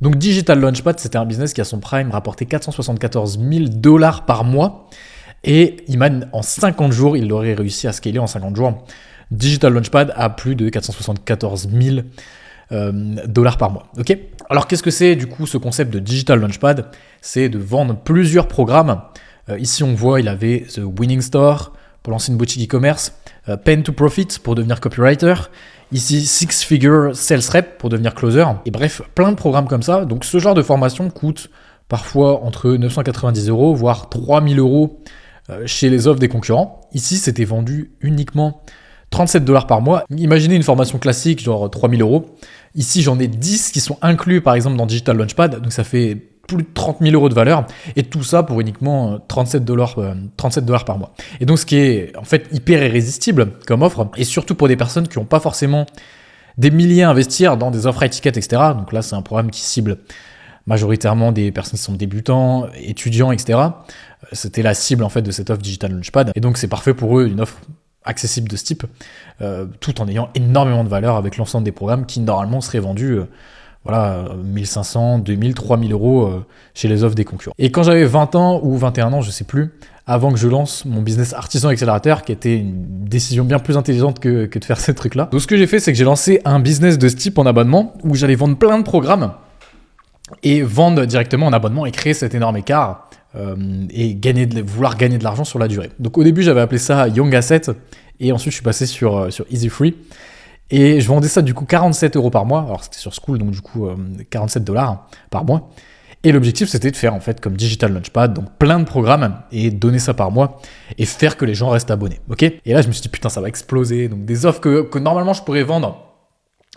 Donc Digital Launchpad, c'était un business qui à son prime rapportait 474 000 $ par mois. Et Iman, en 50 jours, il aurait réussi à scaler en 50 jours Digital Launchpad à plus de 474 000 $ par mois. Ok. Alors qu'est-ce que c'est du coup ce concept de Digital Launchpad? C'est de vendre plusieurs programmes. Ici on voit il avait The Winning Store pour lancer une boutique e-commerce, Pen to Profit pour devenir copywriter, ici Six Figure Sales Rep pour devenir closer, et bref plein de programmes comme ça. Donc ce genre de formation coûte parfois entre 990 €, voire 3000 € chez les offres des concurrents. Ici c'était vendu uniquement 37 $ par mois. Imaginez une formation classique, genre 3000 €. Ici, j'en ai 10 qui sont inclus, par exemple, dans Digital Launchpad. Donc, ça fait plus de 30 000 € de valeur. Et tout ça pour uniquement 37 $ par mois. Et donc, ce qui est en fait hyper irrésistible comme offre. Et surtout pour des personnes qui n'ont pas forcément des milliers à investir dans des offres high ticket, etc. Donc là, c'est un programme qui cible majoritairement des personnes qui sont débutants, étudiants, etc. C'était la cible en fait de cette offre Digital Launchpad. Et donc, c'est parfait pour eux, une offre accessible de ce type, tout en ayant énormément de valeur avec l'ensemble des programmes qui normalement seraient vendus 1500, 2000, 3000 € chez les offres des concurrents. Et quand j'avais 20 ans ou 21 ans, je sais plus, avant que je lance mon business artisan accélérateur, qui était une décision bien plus intelligente que de faire ces trucs-là. Donc ce que j'ai fait, c'est que j'ai lancé un business de ce type en abonnement, où j'allais vendre plein de programmes et vendre directement en abonnement et créer cet énorme écart et vouloir gagner de l'argent sur la durée. Donc au début, j'avais appelé ça Young Asset et ensuite je suis passé sur Easy Free et je vendais ça du coup 47 € par mois. Alors c'était sur School, donc du coup 47 $ par mois. Et l'objectif, c'était de faire en fait comme Digital Launchpad, donc plein de programmes et donner ça par mois et faire que les gens restent abonnés. Ok. Et là, je me suis dit putain, ça va exploser. Donc des offres que normalement je pourrais vendre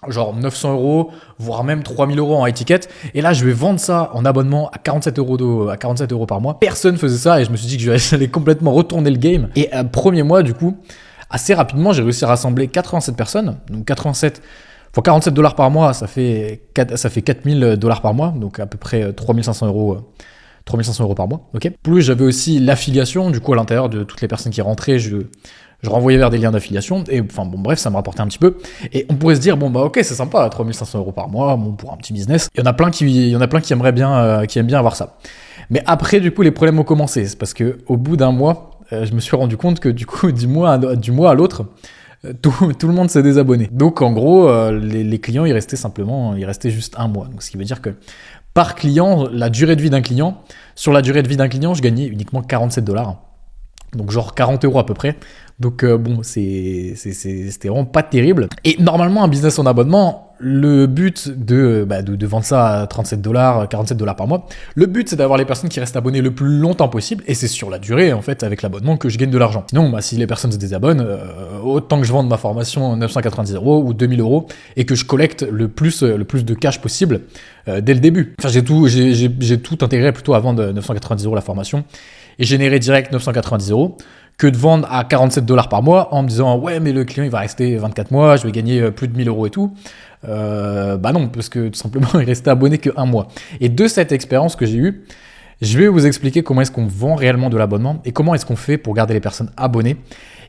genre 900 €, voire même 3000 € en high ticket. Et là, je vais vendre ça en abonnement à 47 € par mois. Personne faisait ça et je me suis dit que j'allais complètement retourner le game. Et premier mois, du coup, assez rapidement, j'ai réussi à rassembler 87 personnes. Donc 87 fois 47 $ par mois, ça fait 4000 $ par mois. Donc à peu près 3500 € par mois. Ok. Plus j'avais aussi l'affiliation. Du coup, à l'intérieur de toutes les personnes qui rentraient, je renvoyais vers des liens d'affiliation, et enfin bon bref, ça me rapportait un petit peu. Et on pourrait se dire, bon bah ok, c'est sympa, 3500 € par mois, bon pour un petit business. Il y en a plein qui aimeraient bien, qui aiment bien avoir ça. Mais après, du coup, les problèmes ont commencé. C'est parce que au bout d'un mois, je me suis rendu compte que du coup, du mois à l'autre, tout le monde s'est désabonné. Donc en gros, les clients, ils restaient juste un mois. Donc ce qui veut dire que par client, sur la durée de vie d'un client, je gagnais uniquement 47 $. Donc genre 40 € à peu près. Donc bon, c'était vraiment pas terrible. Et normalement, un business en abonnement, le but de vendre ça à 37 $, 47 $ par mois, le but c'est d'avoir les personnes qui restent abonnées le plus longtemps possible. Et c'est sur la durée, en fait, avec l'abonnement que je gagne de l'argent. Sinon, si les personnes se désabonnent, autant que je vende ma formation 990 € ou 2000 € et que je collecte le plus de cash possible dès le début. Enfin, j'ai tout intégré plutôt à vendre 990 € la formation et générer direct 990 € que de vendre à 47 $ par mois en me disant ouais mais le client il va rester 24 mois, je vais gagner plus de 1000 € et tout. Non, parce que tout simplement il restait abonné que un mois. Et de cette expérience que j'ai eue, je vais vous expliquer comment est-ce qu'on vend réellement de l'abonnement et comment est-ce qu'on fait pour garder les personnes abonnées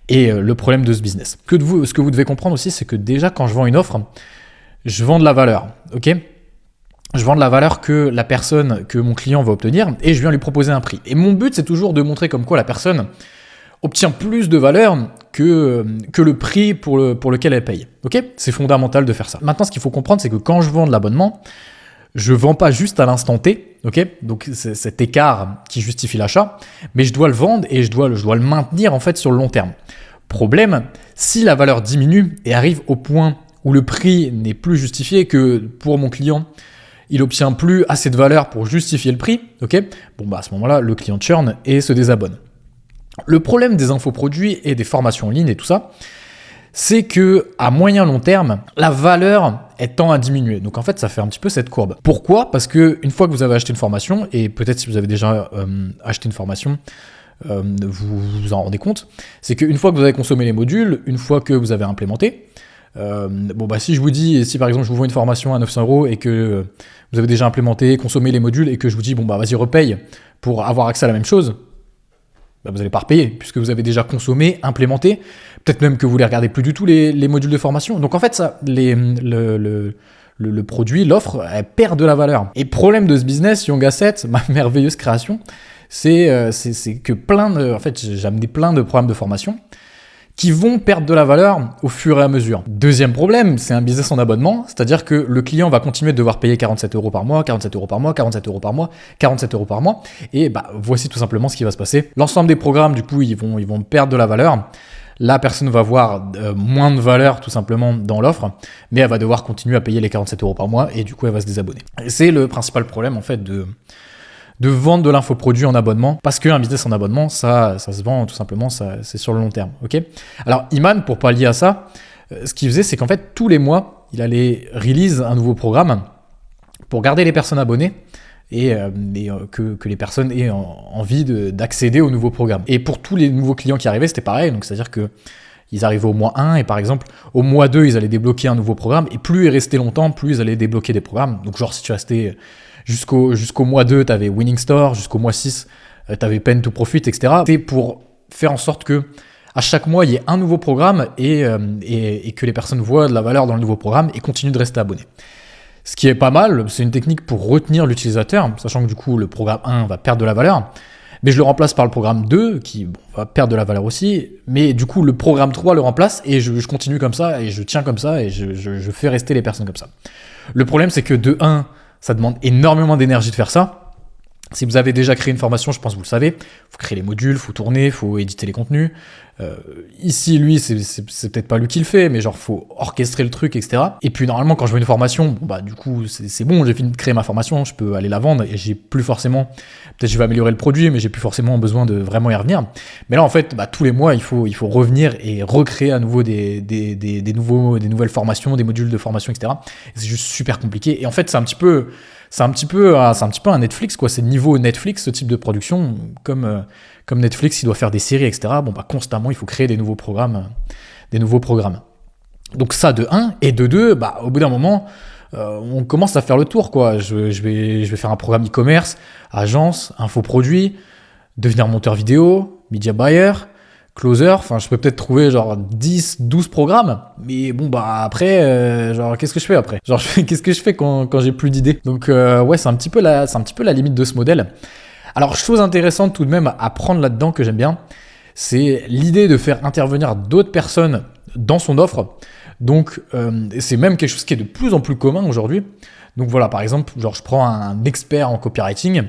et le problème de ce business. Ce que vous devez comprendre aussi, c'est que déjà quand je vends une offre, je vends de la valeur, ok ? Je vends de la valeur que mon client va obtenir et je viens lui proposer un prix. Et mon but, c'est toujours de montrer comme quoi la personne obtient plus de valeur que le prix pour lequel elle paye. Ok ? C'est fondamental de faire ça. Maintenant, ce qu'il faut comprendre, c'est que quand je vends de l'abonnement, je ne vends pas juste à l'instant T, ok ? Donc c'est cet écart qui justifie l'achat, mais je dois le vendre et je dois le maintenir en fait sur le long terme. Problème, si la valeur diminue et arrive au point où le prix n'est plus justifié, que pour mon client, il obtient plus assez de valeur pour justifier le prix, ok ? À ce moment-là, le client churn et se désabonne. Le problème des infoproduits et des formations en ligne et tout ça, c'est que à moyen long terme, la valeur tend à diminuer. Donc en fait, ça fait un petit peu cette courbe. Pourquoi ? Parce que une fois que vous avez acheté une formation, et peut-être si vous avez déjà acheté une formation, vous vous en rendez compte, c'est qu'une fois que vous avez consommé les modules, une fois que vous avez implémenté, si je vous dis, si par exemple je vous vends une formation à 900 € et que vous avez déjà implémenté, consommé les modules et que je vous dis vas-y repaye pour avoir accès à la même chose, vous n'allez pas repayer puisque vous avez déjà consommé, implémenté, peut-être même que vous ne les regardez plus du tout les modules de formation. Donc en fait, ça, le le produit, l'offre, elle perd de la valeur. Et problème de ce business, Young Asset, ma merveilleuse création, c'est que en fait, j'ai amené plein de programmes de formation qui vont perdre de la valeur au fur et à mesure. Deuxième problème, c'est un business en abonnement, c'est-à-dire que le client va continuer de devoir payer 47 € par mois, 47 € par mois, 47 € par mois, 47 € par mois, et voici tout simplement ce qui va se passer. L'ensemble des programmes, du coup, ils vont perdre de la valeur. La personne va avoir moins de valeur tout simplement dans l'offre, mais elle va devoir continuer à payer les 47 € par mois, et du coup, elle va se désabonner. Et c'est le principal problème, en fait, de vendre de l'infoproduit en abonnement, parce qu'un business en abonnement, ça se vend tout simplement, c'est sur le long terme. Ok. Alors Iman, pour pallier à ça, ce qu'il faisait, c'est qu'en fait tous les mois, il allait release un nouveau programme pour garder les personnes abonnées et que les personnes aient envie d'accéder au nouveau programme. Et pour tous les nouveaux clients qui arrivaient, c'était pareil, donc c'est-à-dire que ils arrivaient au mois 1 et par exemple au mois 2, ils allaient débloquer un nouveau programme, et plus ils restaient longtemps, plus ils allaient débloquer des programmes. Donc genre si tu restais jusqu'au mois 2, tu avais Winning Store, jusqu'au mois 6, tu avais Pen to Profit, etc. C'est pour faire en sorte que à chaque mois, il y ait un nouveau programme et que les personnes voient de la valeur dans le nouveau programme et continuent de rester abonnés. Ce qui est pas mal, c'est une technique pour retenir l'utilisateur, sachant que du coup, le programme 1 va perdre de la valeur, mais je le remplace par le programme 2 qui va perdre de la valeur aussi, mais du coup, le programme 3 le remplace et je continue comme ça et je tiens comme ça et je fais rester les personnes comme ça. Le problème, c'est que de 1, ça demande énormément d'énergie de faire ça. Si vous avez déjà créé une formation, je pense que vous le savez, il faut créer les modules, il faut tourner, il faut éditer les contenus. Ici, lui, c'est peut-être pas lui qui le fait, mais genre, faut orchestrer le truc, etc. Et puis, normalement, quand je veux une formation, du coup, c'est bon, j'ai fini de créer ma formation, je peux aller la vendre et j'ai plus forcément, peut-être je vais améliorer le produit, mais j'ai plus forcément besoin de vraiment y revenir. Mais là, en fait, tous les mois, il faut revenir et recréer à nouveau des nouvelles formations, des modules de formation, etc. Et c'est juste super compliqué. Et en fait, c'est un petit peu un Netflix, quoi. C'est niveau Netflix, ce type de production, comme Netflix, il doit faire des séries, etc. Constamment, il faut créer des nouveaux programmes. Donc ça, de 1. Et de 2, au bout d'un moment, on commence à faire le tour, quoi. Je vais faire un programme e-commerce, agence, infoproduit, devenir monteur vidéo, media buyer, closer. Enfin, je peux peut-être trouver genre 10, 12 programmes. Mais après, qu'est-ce que je fais après ? Qu'est-ce que je fais quand j'ai plus d'idées ? Donc, c'est un petit peu la limite de ce modèle. Alors, chose intéressante tout de même à prendre là-dedans que j'aime bien, c'est l'idée de faire intervenir d'autres personnes dans son offre. Donc, c'est même quelque chose qui est de plus en plus commun aujourd'hui. Donc voilà, par exemple, je prends un expert en copywriting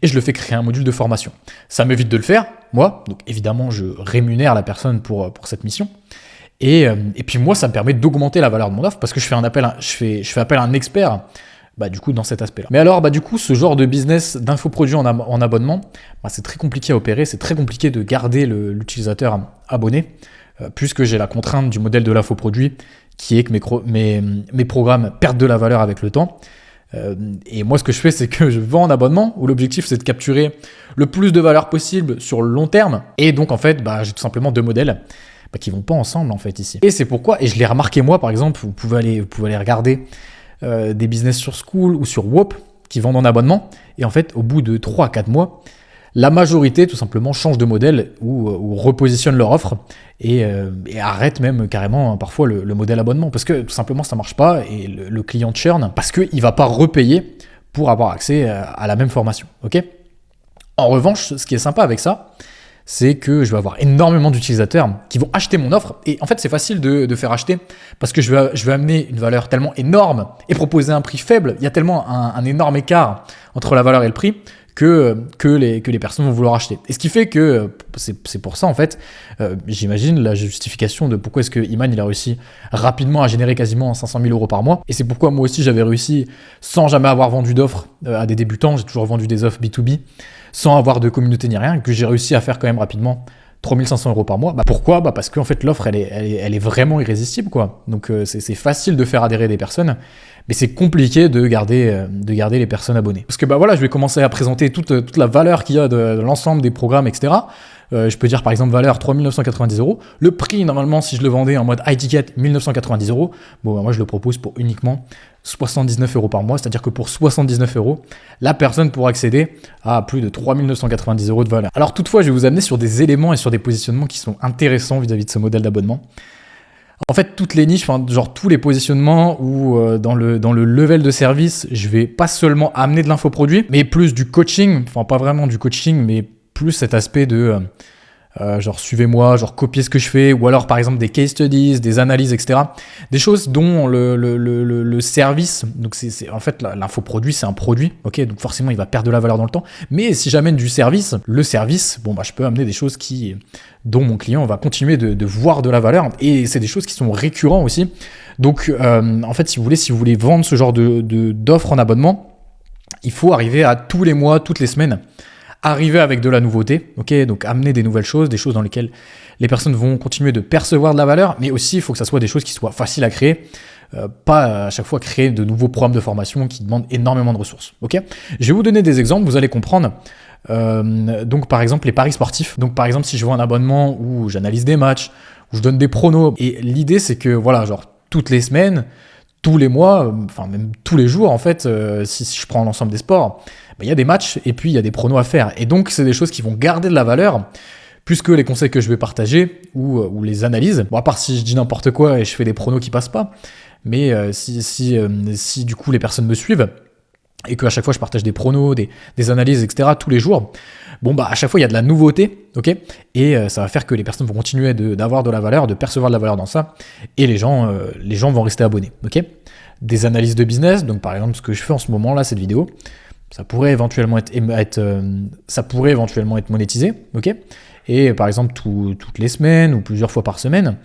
et je le fais créer un module de formation. Ça m'évite de le faire, moi. Donc évidemment, je rémunère la personne pour cette mission. Et puis moi, ça me permet d'augmenter la valeur de mon offre parce que je fais appel à un expert. Du coup, dans cet aspect-là. Mais alors, du coup, ce genre de business d'infoproduits en abonnement, c'est très compliqué à opérer, c'est très compliqué de garder l'utilisateur abonné, puisque j'ai la contrainte du modèle de l'infoproduit, qui est que mes programmes perdent de la valeur avec le temps. Et moi, ce que je fais, c'est que je vends en abonnement, où l'objectif, c'est de capturer le plus de valeur possible sur le long terme. Et donc, en fait, j'ai tout simplement deux modèles qui vont pas ensemble, en fait, ici. Et c'est pourquoi, et je l'ai remarqué moi, par exemple, vous pouvez aller regarder des business sur School ou sur Whoop qui vendent en abonnement, et en fait au bout de 3 à 4 mois la majorité tout simplement change de modèle ou repositionne leur offre et arrête même carrément parfois le modèle abonnement parce que tout simplement ça marche pas et le client churn parce qu'il va pas repayer pour avoir accès à la même formation. Ok. En revanche, ce qui est sympa avec ça, c'est que je vais avoir énormément d'utilisateurs qui vont acheter mon offre. Et en fait, c'est facile de faire acheter parce que je vais amener une valeur tellement énorme et proposer un prix faible. Il y a tellement un énorme écart entre la valeur et le prix que les personnes vont vouloir acheter. Et ce qui fait que, c'est pour ça en fait, j'imagine la justification de pourquoi est-ce que Iman il a réussi rapidement à générer quasiment 500 000 € par mois. Et c'est pourquoi moi aussi j'avais réussi sans jamais avoir vendu d'offres à des débutants. J'ai toujours vendu des offres B2B sans avoir de communauté ni rien, que j'ai réussi à faire quand même rapidement 3 500 € par mois. Pourquoi ? Parce qu'en fait l'offre elle est vraiment irrésistible, quoi. Donc c'est facile de faire adhérer des personnes, mais c'est compliqué de garder les personnes abonnées. Parce que je vais commencer à présenter toute la valeur qu'il y a de l'ensemble des programmes, etc. Je peux dire par exemple valeur 3 990 €. Le prix normalement si je le vendais en mode high ticket 1 990 €. Moi je le propose pour uniquement 79 € par mois, c'est-à-dire que pour 79 €, la personne pourra accéder à plus de 3 990 € de valeur. Alors toutefois, je vais vous amener sur des éléments et sur des positionnements qui sont intéressants vis-à-vis de ce modèle d'abonnement. En fait, toutes les niches, enfin, genre tous les positionnements où dans le level de service, je vais pas seulement amener de l'infoproduit, mais plus du coaching, enfin pas vraiment du coaching, mais plus cet aspect de genre suivez-moi, genre copiez ce que je fais, ou alors par exemple des case studies, des analyses, etc. Des choses dont le service, donc c'est en fait l'infoproduit, c'est un produit, ok, donc forcément il va perdre de la valeur dans le temps. Mais si j'amène du service, le service, bon bah je peux amener des choses dont mon client va continuer de voir de la valeur, et c'est des choses qui sont récurrentes aussi. Donc en fait, si vous voulez vendre ce genre d'offres en abonnement, il faut arriver à tous les mois, toutes les semaines, arriver avec de la nouveauté, ok, donc amener des nouvelles choses, des choses dans lesquelles les personnes vont continuer de percevoir de la valeur, mais aussi il faut que ça soit des choses qui soient faciles à créer, pas à chaque fois créer de nouveaux programmes de formation qui demandent énormément de ressources, ok. Je vais vous donner des exemples, vous allez comprendre. Donc par exemple les paris sportifs, donc par exemple si je vends un abonnement où j'analyse des matchs, où je donne des pronos, et l'idée c'est que voilà, genre toutes les semaines, tous les mois, enfin même tous les jours en fait, si je prends l'ensemble des sports, il y a des matchs et puis il y a des pronos à faire. Et donc, c'est des choses qui vont garder de la valeur, plus que les conseils que je vais partager ou les analyses. Bon, à part si je dis n'importe quoi et je fais des pronos qui passent pas. Mais si du coup les personnes me suivent et qu'à chaque fois je partage des pronos, des analyses, etc. tous les jours, bon bah à chaque fois il y a de la nouveauté, ok, et ça va faire que les personnes vont continuer d'avoir de la valeur, de percevoir de la valeur dans ça, et les gens vont rester abonnés, ok. Des analyses de business, donc par exemple ce que je fais en ce moment là, cette vidéo, ça pourrait éventuellement être monétisé, ok. Et par exemple toutes les semaines ou plusieurs fois par semaine,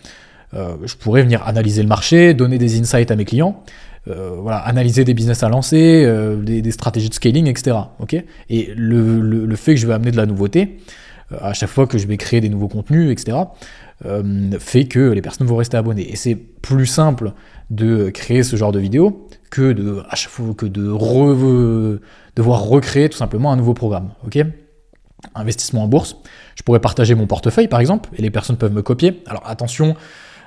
je pourrais venir analyser le marché, donner des insights à mes clients, voilà, analyser des business à lancer, des stratégies de scaling, etc. Ok. Et le fait que je vais amener de la nouveauté à chaque fois que je vais créer des nouveaux contenus, etc. Fait que les personnes vont rester abonnées. Et c'est plus simple de créer ce genre de vidéo que à chaque fois devoir recréer tout simplement un nouveau programme. Ok. Investissement en bourse. Je pourrais partager mon portefeuille par exemple, et les personnes peuvent me copier. Alors attention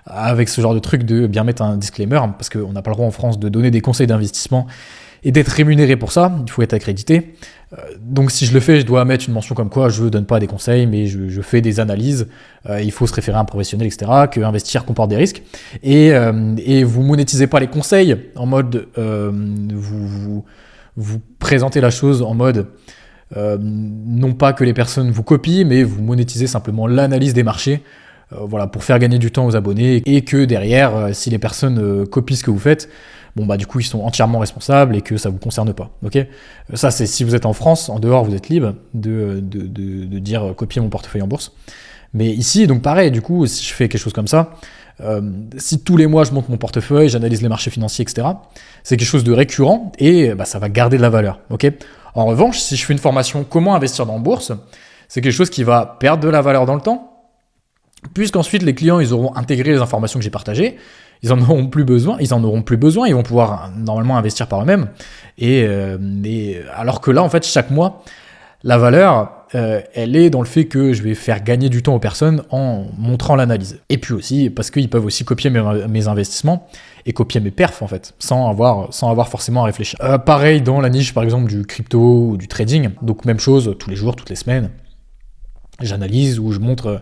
avec ce genre de truc de bien mettre un disclaimer, parce qu'on n'a pas le droit en France de donner des conseils d'investissement et d'être rémunéré pour ça, il faut être accrédité. Donc si je le fais, je dois mettre une mention comme quoi je ne donne pas des conseils, mais je fais des analyses, il faut se référer à un professionnel, etc., que investir comporte des risques. Et vous monétisez pas les conseils en mode, vous présentez la chose en mode, non pas que les personnes vous copient, mais vous monétisez simplement l'analyse des marchés, voilà, pour faire gagner du temps aux abonnés, et que derrière, si les personnes copient ce que vous faites, bon bah du coup ils sont entièrement responsables et que ça vous concerne pas, ok. Ça c'est si vous êtes en France, en dehors vous êtes libre de dire copier mon portefeuille en bourse. Mais ici donc pareil, du coup si je fais quelque chose comme ça, si tous les mois je monte mon portefeuille, j'analyse les marchés financiers, etc., c'est quelque chose de récurrent et bah, ça va garder de la valeur, ok. En revanche, si je fais une formation comment investir en bourse, c'est quelque chose qui va perdre de la valeur dans le temps, puisqu'ensuite les clients ils auront intégré les informations que j'ai partagées, ils en auront plus besoin, ils vont pouvoir normalement investir par eux-mêmes, et alors que là en fait chaque mois la valeur elle est dans le fait que je vais faire gagner du temps aux personnes en montrant l'analyse, et puis aussi parce qu'ils peuvent aussi copier mes investissements et copier mes perfs en fait, sans avoir forcément à réfléchir. Pareil dans la niche par exemple du crypto ou du trading, donc même chose tous les jours, toutes les semaines. J'analyse ou je montre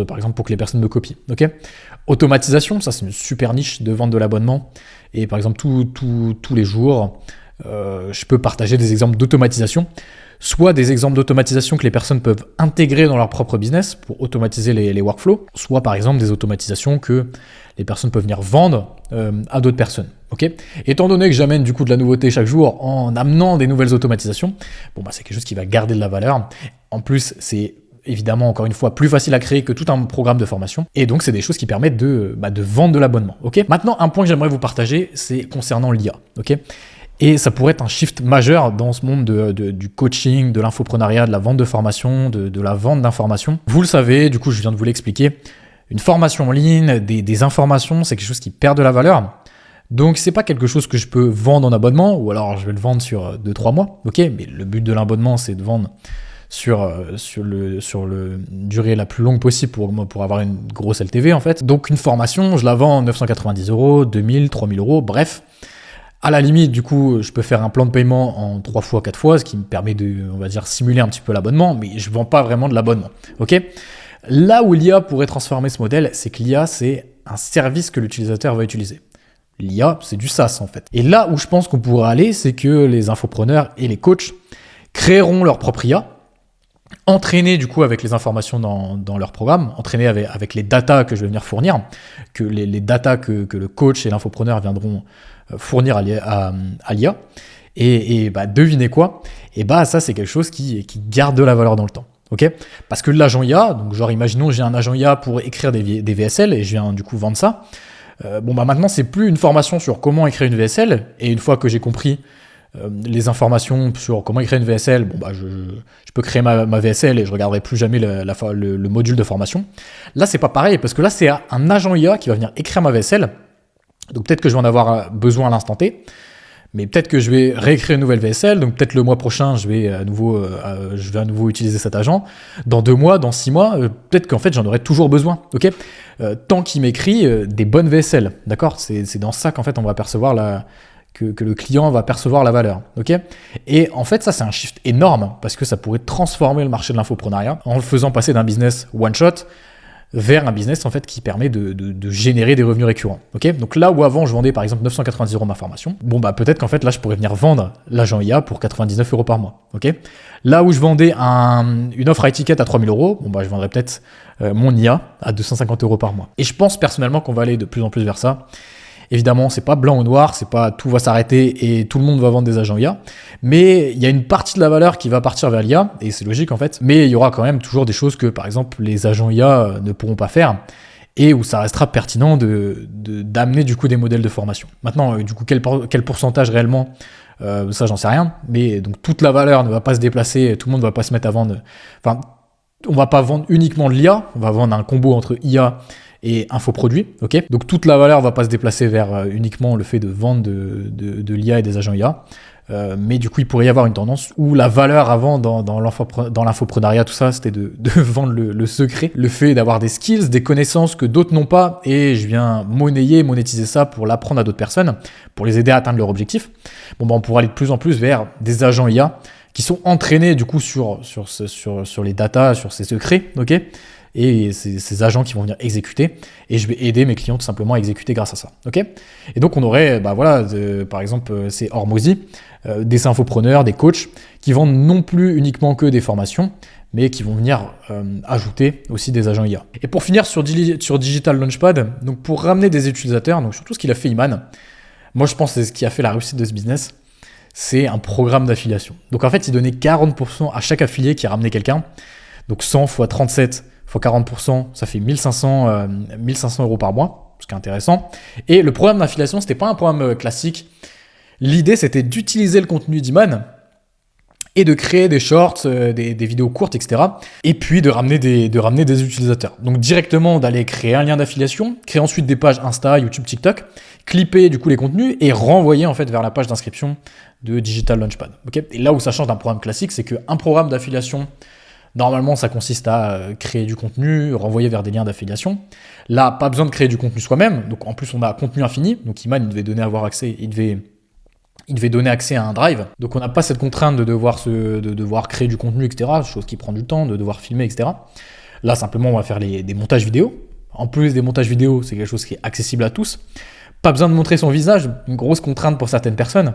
par exemple pour que les personnes me copient. Ok. Automatisation, ça c'est une super niche de vente de l'abonnement. Et par exemple tous les jours, je peux partager des exemples d'automatisation, soit des exemples d'automatisation que les personnes peuvent intégrer dans leur propre business pour automatiser les workflows, soit par exemple des automatisations que les personnes peuvent venir vendre à d'autres personnes. Ok. Étant donné que j'amène du coup de la nouveauté chaque jour en amenant des nouvelles automatisations, bon bah c'est quelque chose qui va garder de la valeur. En plus, c'est évidemment, encore une fois, plus facile à créer que tout un programme de formation. Et donc, c'est des choses qui permettent de vendre de l'abonnement. Ok. Maintenant, un point que j'aimerais vous partager, c'est concernant l'IA. Ok. Et ça pourrait être un shift majeur dans ce monde du coaching, de l'infoprenariat, de la vente de formation, de la vente d'informations. Vous le savez, du coup, je viens de vous l'expliquer. Une formation en ligne, des informations, c'est quelque chose qui perd de la valeur. Donc, c'est pas quelque chose que je peux vendre en abonnement, ou alors je vais le vendre sur 2-3 mois. Ok. Mais le but de l'abonnement, c'est de vendre sur le durée la plus longue possible pour avoir une grosse LTV en fait. Donc une formation, je la vends 990 €, 2000, 3000 €, bref. À la limite, du coup, je peux faire un plan de paiement en 3 fois, 4 fois, ce qui me permet de, on va dire, simuler un petit peu l'abonnement, mais je vends pas vraiment de l'abonnement, ok. Là où l'IA pourrait transformer ce modèle, c'est que l'IA, c'est un service que l'utilisateur va utiliser. L'IA, c'est du SaaS en fait. Et là où je pense qu'on pourrait aller, c'est que les infopreneurs et les coachs créeront leur propre IA, entraînés du coup avec les informations dans leur programme, entraînés avec les datas que je vais venir fournir, que les datas que le coach et l'infopreneur viendront fournir à l'IA. Et devinez quoi? Et ça c'est quelque chose qui garde de la valeur dans le temps. Okay, parce que l'agent IA, donc genre imaginons j'ai un agent IA pour écrire des VSL et je viens du coup vendre ça. Maintenant c'est plus une formation sur comment écrire une VSL, et une fois que j'ai compris les informations sur comment écrire une VSL, je peux créer ma VSL et je regarderai plus jamais le module de formation. Là c'est pas pareil, parce que là c'est un agent IA qui va venir écrire ma VSL, donc peut-être que je vais en avoir besoin à l'instant T, mais peut-être que je vais réécrire une nouvelle VSL, donc peut-être le mois prochain, je vais à nouveau utiliser cet agent. Dans 2 mois, dans 6 mois, peut-être qu'en fait, j'en aurai toujours besoin. Ok, tant qu'il m'écrit des bonnes VSL, d'accord. C'est dans ça qu'en fait, on va percevoir que le client va percevoir la valeur. Ok. Et en fait, ça, c'est un shift énorme, parce que ça pourrait transformer le marché de l'infoprenariat en le faisant passer d'un business one-shot vers un business en fait qui permet de générer des revenus récurrents. Ok, donc là où avant je vendais par exemple 990 € ma formation, peut-être qu'en fait là je pourrais venir vendre l'agent IA pour 99 € par mois. Ok, là où je vendais une offre à étiquette à 3000 €, je vendrais peut-être mon IA à 250 € par mois. Et je pense personnellement qu'on va aller de plus en plus vers ça. Évidemment, c'est pas blanc ou noir, c'est pas tout va s'arrêter et tout le monde va vendre des agents IA, mais il y a une partie de la valeur qui va partir vers l'IA, et c'est logique en fait, mais il y aura quand même toujours des choses que, par exemple, les agents IA ne pourront pas faire, et où ça restera pertinent d'amener du coup des modèles de formation. Maintenant, du coup, quel pourcentage réellement, ça j'en sais rien, mais donc toute la valeur ne va pas se déplacer, tout le monde ne va pas se mettre à vendre, on va pas vendre uniquement de l'IA, on va vendre un combo entre IA et infoproduit, ok. Donc toute la valeur va pas se déplacer vers uniquement le fait de vendre de l'IA et des agents IA, mais du coup il pourrait y avoir une tendance où la valeur avant dans l'infoprenariat, tout ça, c'était de vendre le secret, le fait d'avoir des skills, des connaissances que d'autres n'ont pas, et je viens monétiser ça pour l'apprendre à d'autres personnes, pour les aider à atteindre leur objectif. On pourra aller de plus en plus vers des agents IA qui sont entraînés du coup sur les datas, sur ces secrets, ok. Et ces agents qui vont venir exécuter, et je vais aider mes clients tout simplement à exécuter grâce à ça. Ok. Et donc on aurait, par exemple, c'est Hormozy, des infopreneurs, des coachs, qui vendent non plus uniquement que des formations, mais qui vont venir ajouter aussi des agents IA. Et pour finir sur Digital Launchpad, donc pour ramener des utilisateurs, donc surtout ce qu'il a fait Iman, moi je pense que c'est ce qui a fait la réussite de ce business, c'est un programme d'affiliation. Donc en fait, il donnait 40% à chaque affilié qui a ramené quelqu'un, donc 100 x 37 x 40%, ça fait 1500 € par mois, ce qui est intéressant. Et le programme d'affiliation, c'était pas un programme classique. L'idée, c'était d'utiliser le contenu d'Iman et de créer des shorts, des vidéos courtes, etc. Et puis de ramener des utilisateurs. Donc directement, d'aller créer un lien d'affiliation, créer ensuite des pages Insta, YouTube, TikTok, clipper du coup les contenus et renvoyer en fait vers la page d'inscription de Digital Launchpad. Okay. Et là où ça change d'un programme classique, c'est qu'un programme d'affiliation, normalement, ça consiste à créer du contenu, renvoyer vers des liens d'affiliation. Là, pas besoin de créer du contenu soi-même. Donc, en plus, on a contenu infini. Donc, Iman, il devait donner accès à un drive. Donc, on n'a pas cette contrainte de devoir créer du contenu, etc. Chose qui prend du temps, de devoir filmer, etc. Là, simplement, on va faire des montages vidéo. En plus des montages vidéo, c'est quelque chose qui est accessible à tous. Pas besoin de montrer son visage, une grosse contrainte pour certaines personnes.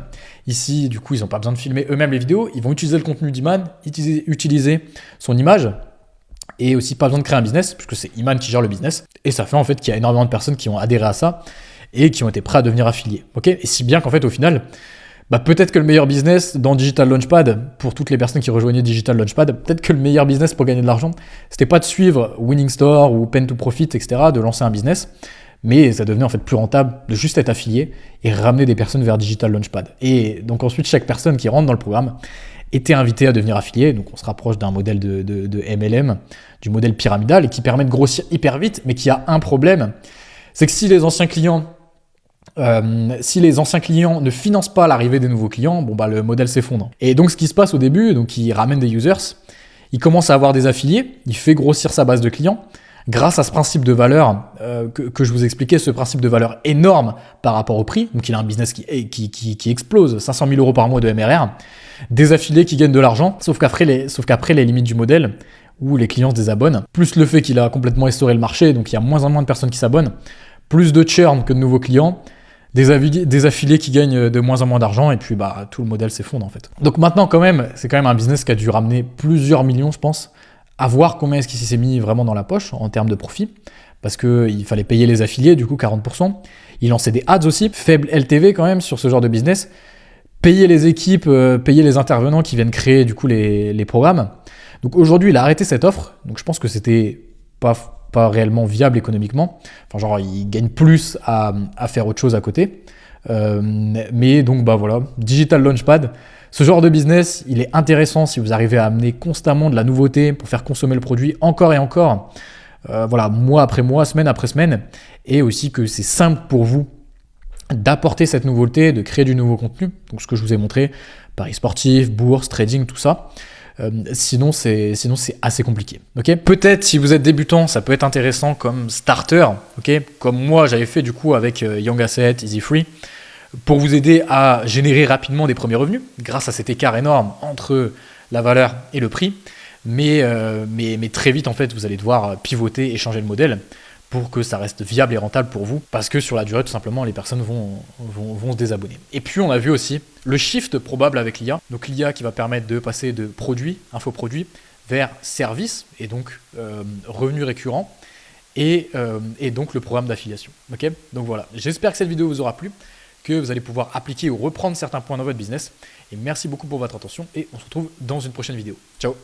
Ici, du coup, ils n'ont pas besoin de filmer eux-mêmes les vidéos. Ils vont utiliser le contenu d'Iman, utiliser son image, et aussi pas besoin de créer un business, puisque c'est Iman qui gère le business. Et ça fait en fait qu'il y a énormément de personnes qui ont adhéré à ça et qui ont été prêts à devenir affiliés. Okay, et si bien qu'en fait, au final, peut-être que le meilleur business dans Digital Launchpad, pour toutes les personnes qui rejoignaient Digital Launchpad, peut-être que le meilleur business pour gagner de l'argent, c'était pas de suivre Winning Store ou Pen to Profit, etc., de lancer un business, mais ça devenait en fait plus rentable de juste être affilié et ramener des personnes vers Digital Launchpad. Et donc ensuite, chaque personne qui rentre dans le programme était invitée à devenir affilié. Donc on se rapproche d'un modèle de MLM, du modèle pyramidal, et qui permet de grossir hyper vite, mais qui a un problème. C'est que si les anciens clients ne financent pas l'arrivée des nouveaux clients, le modèle s'effondre. Et donc ce qui se passe au début, donc il ramène des users, il commence à avoir des affiliés, il fait grossir sa base de clients, grâce à ce principe de valeur que je vous expliquais, ce principe de valeur énorme par rapport au prix. Donc il a un business qui explose, 500 000 € par mois de MRR, des affiliés qui gagnent de l'argent, sauf qu'après les limites du modèle, où les clients se désabonnent, plus le fait qu'il a complètement essoré le marché, donc il y a moins en moins de personnes qui s'abonnent, plus de churn que de nouveaux clients, des affiliés qui gagnent de moins en moins d'argent, et puis bah, tout le modèle s'effondre en fait. Donc maintenant quand même, c'est quand même un business qui a dû ramener plusieurs millions, je pense, à voir combien est-ce qu'il s'est mis vraiment dans la poche en termes de profit, parce qu'il fallait payer les affiliés, du coup 40%. Il lançait des ads aussi, faible LTV quand même sur ce genre de business, payer les équipes, payer les intervenants qui viennent créer du coup les programmes. Donc aujourd'hui, il a arrêté cette offre, donc je pense que c'était pas réellement viable économiquement. Enfin, genre, il gagne plus à faire autre chose à côté. Mais donc, bah voilà, Digital Launchpad, ce genre de business, il est intéressant si vous arrivez à amener constamment de la nouveauté pour faire consommer le produit encore et encore, voilà, mois après mois, semaine après semaine, et aussi que c'est simple pour vous d'apporter cette nouveauté, de créer du nouveau contenu. Donc, ce que je vous ai montré, paris sportif, bourse, trading, tout ça. Sinon, c'est assez compliqué. Okay, peut-être si vous êtes débutant, ça peut être intéressant comme starter, okay, comme moi j'avais fait du coup avec Young Asset, Easy Free, pour vous aider à générer rapidement des premiers revenus grâce à cet écart énorme entre la valeur et le prix. Mais très vite, en fait, vous allez devoir pivoter et changer le modèle pour que ça reste viable et rentable pour vous, parce que sur la durée, tout simplement, les personnes vont se désabonner. Et puis, on a vu aussi le shift probable avec l'IA, donc l'IA qui va permettre de passer de produits, infoproduits, vers services, et donc revenus récurrents, et donc le programme d'affiliation. Okay, donc voilà, j'espère que cette vidéo vous aura plu, que vous allez pouvoir appliquer ou reprendre certains points dans votre business, et merci beaucoup pour votre attention, et on se retrouve dans une prochaine vidéo. Ciao.